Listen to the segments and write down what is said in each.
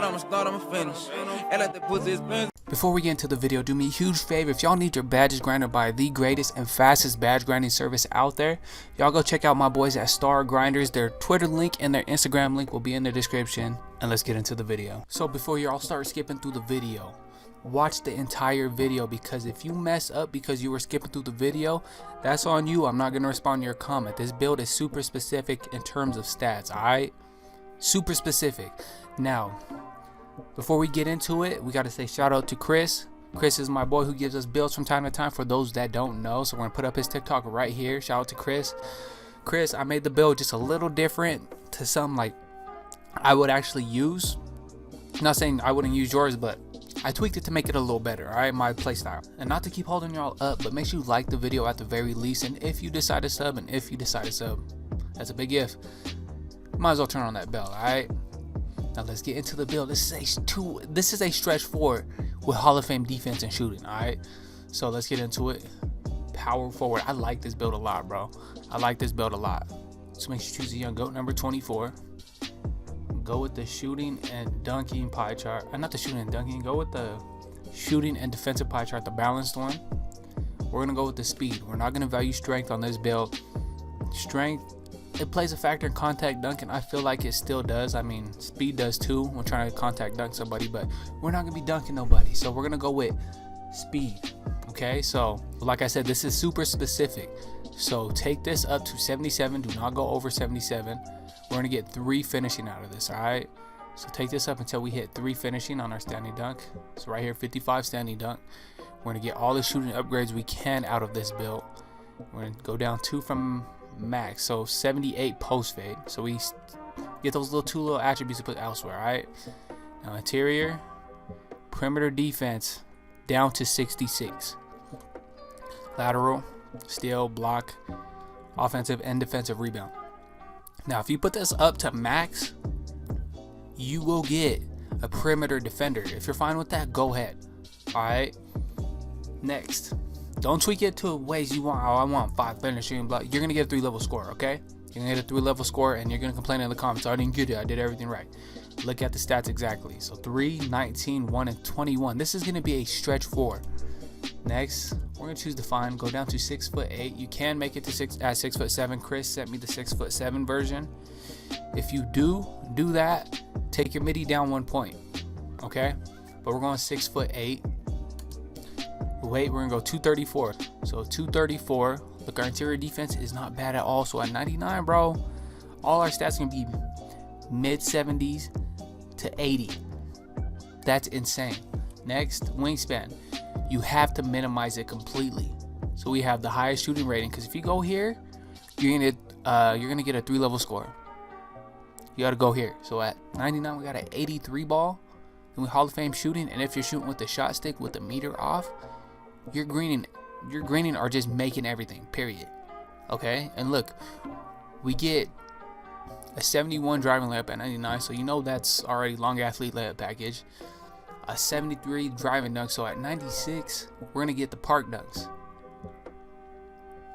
I'ma finish. And let the pussy spin. Before we get into the video, do me a huge favor. If y'all need your badges grinded by the greatest and fastest badge grinding service out there, y'all go check out my boys at Star Grinders. Their Twitter link and their Instagram link will be in the description. And let's get into the video. So before y'all start skipping through the video, watch the entire video, because if you mess up because you were skipping through the video, that's on you. I'm not going to respond to your comment. This build is super specific in terms of stats, alright? Super specific. Now, before we get into it, we got to say shout out to Chris. Chris is my boy who gives us builds from time to time, for those that don't know. So we're going to put up his TikTok right here. Shout out to Chris. Chris, I made the build just a little different to some like I would actually use. I'm not saying I wouldn't use yours, but I tweaked it to make it a little better, alright, my playstyle. And not to keep holding y'all up, but make sure you like the video at the very least. And if you decide to sub, that's a big if, might as well turn on that bell, alright? Now let's get into the build. This is a stretch 4 with Hall of Fame defense and shooting, alright? So let's get into it. Power forward. I like this build a lot, bro. I like this build a lot. So make sure you choose a young goat number 24. Go with the shooting and dunking pie chart. Not the shooting and dunking. Go with the shooting and defensive pie chart, the balanced one. We're going to go with the speed. We're not going to value strength on this build. Strength, it plays a factor in contact dunking. I feel like it still does. I mean, speed does too when trying to contact dunk somebody, but we're not going to be dunking nobody. So we're going to go with speed. Okay, so like I said, this is super specific. So take this up to 77. Do not go over 77. We're going to get 3 finishing out of this, alright? So take this up until we hit 3 finishing on our standing dunk. So right here, 55 standing dunk. We're going to get all the shooting upgrades we can out of this build. We're going to go down 2 from max, so 78 post fade. So we get those two little attributes to put elsewhere, alright? Now interior, perimeter defense, down to 66. Lateral, steal, block, offensive and defensive rebound. Now, if you put this up to max, you will get a perimeter defender. If you're fine with that, go ahead. Alright. Next. Don't tweak it to ways you want. Oh, I want 5 finishing. Blah. You're going to get a 3-level score, okay? You're going to get a 3-level score, and you're going to complain in the comments, I didn't get it. I did everything right. Look at the stats exactly. So 3, 19, 1, and 21. This is going to be a stretch 4. Next, we're going to choose define. Go down to 6'8". You can make it to 6'7". Chris sent me the 6'7" version. If you do that, take your midi down 1 point. Okay? But we're going 6'8". Weight, we're going to go 234. So 234. Look, our interior defense is not bad at all. So at 99, bro, all our stats are going to be mid 70s to 80. That's insane. Next, wingspan. You have to minimize it completely. So we have the highest shooting rating, because if you go here, you're gonna get a 3-level score. You gotta go here. So at 99, we got an 83 ball. Then we Hall of Fame shooting, and if you're shooting with the shot stick with the meter off, you're greening or just making everything. Period. Okay, and look, we get a 71 driving layup at 99, so you know that's already long athlete layup package. A 73 driving dunk, so at 96 we're gonna get the park dunks.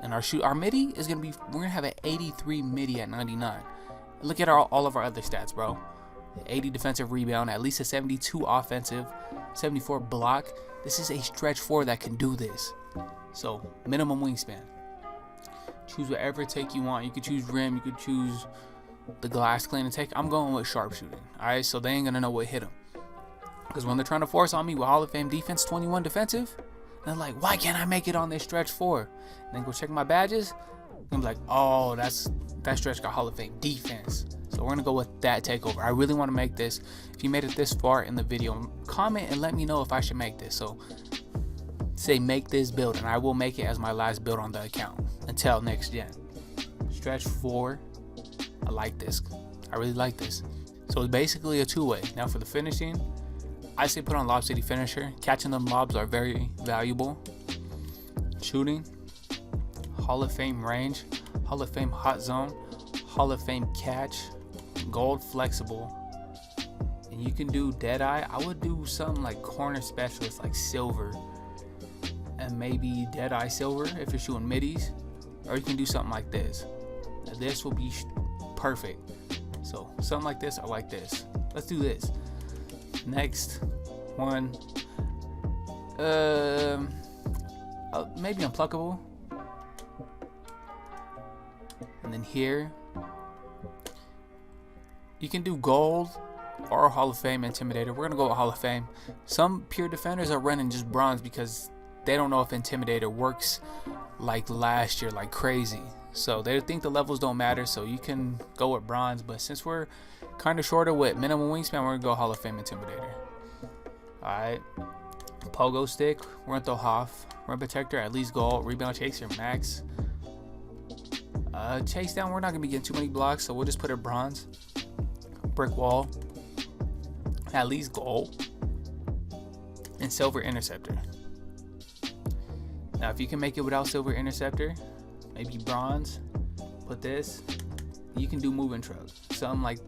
And our midi is gonna be, we're gonna have an 83 midi at 99. Look at all of our other stats, bro. 80 defensive rebound, at least a 72 offensive, 74 block. This is a stretch 4 that can do this. So minimum wingspan. Choose whatever take you want. You could choose rim, you could choose the glass clean and take. I'm going with sharpshooting. Alright, so they ain't gonna know what hit them. Because when they're trying to force on me with Hall of Fame defense, 21 defensive, they're like, why can't I make it on this stretch 4? And then go check my badges, and I'm like, oh, that stretch got Hall of Fame defense. So we're going to go with that takeover. I really want to make this. If you made it this far in the video, comment and let me know if I should make this. So say make this build, and I will make it as my last build on the account until next gen. Stretch 4. I like this. I really like this. So it's basically a 2-way. Now for the finishing, I say put on Lob City Finisher. Catching them lobs are very valuable. Shooting, Hall of Fame range, Hall of Fame hot zone, Hall of Fame catch, gold flexible. And you can do Deadeye. I would do something like corner specialist, like silver, and maybe Deadeye silver if you're shooting middies. Or you can do something like this. Now this will be perfect. So something like this or like this. Let's do this. Next one, maybe unpluckable. And then here, you can do gold or Hall of Fame Intimidator. We're gonna go with Hall of Fame. Some pure defenders are running just bronze because they don't know if Intimidator works like last year, like crazy. So they think the levels don't matter, so you can go with bronze. But since we're kind of shorter with minimum wingspan, we're gonna go Hall of Fame Intimidator. Alright. Pogo stick, we're gonna throw Hoff. Rim protector, at least gold. Rebound chaser, max. Chase down, we're not gonna be getting too many blocks, so we'll just put it bronze. Brick wall, at least gold. And silver interceptor. Now if you can make it without silver interceptor, maybe bronze, put this. You can do moving truck, something like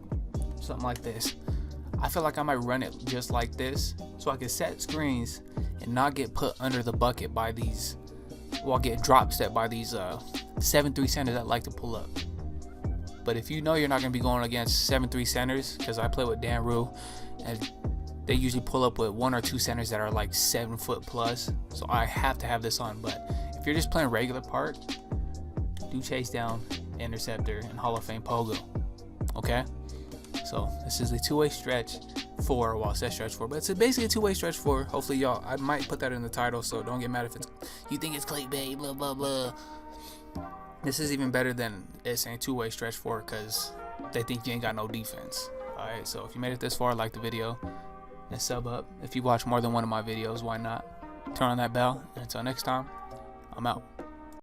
this. I feel like I might run it just like this, so I can set screens and not get put under the bucket by these, well, get drop step by these 7-3 centers that like to pull up. But if you know you're not going to be going against 7-3 centers, because I play with Dan Rue, and they usually pull up with 1 or 2 centers that are like 7 foot plus, so I have to have this on. But if you're just playing regular park, do chase down, interceptor, and Hall of Fame pogo. Okay, so this is a two-way stretch 4, well, it says stretch 4, but it's basically a two-way stretch 4. Hopefully y'all, I might put that in the title, so don't get mad if you think it's clickbait, blah blah blah. This is even better than it saying two-way stretch 4 because they think you ain't got no defense. Alright, so if you made it this far, like the video and sub up. If you watch more than one of my videos, why not? Turn on that bell, and until next time, I'm out.